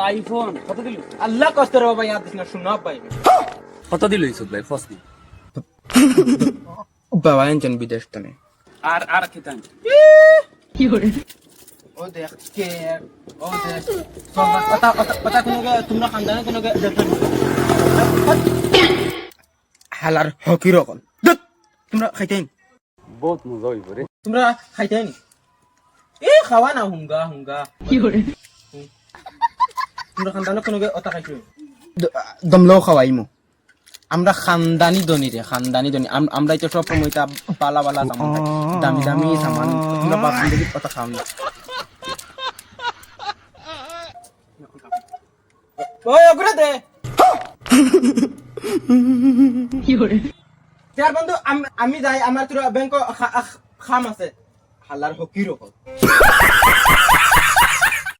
IPhone কত দিল? আল্লাহ কষ্ট রে বাবা ইয়াদ দিস না শুনা পাই কত দিল ইসুদ ভাই ফস না? বাবা এনজন বিদেশ তনে আর খেতাম ও দেখ কে ও দেখ কথা কথা কথা কোনো তোমরা খানদানে কোনো দেখতে হালার হকি রকম তোমরা খাইতেন বহুত মজা হইব রে। তোমরা খাইতেন এ খাওয়া না হুঙ্গা হুঙ্গা তোমরা খানদানে কোনো অতা খাইছো দমলো খাওয়াইমু আমরা খানদানি ধনী রে খানদানি ধনী আমরা তো সব সময় তা বালা বালা সামান খাই দামি দামি সামান তোমরা বাপ জিন্দগি কথা খাও না ওই ওগুলো দে যার বন্ধু আমি যাই আমার তোর ব্যাংক খাম আছে হালার হকির ওপর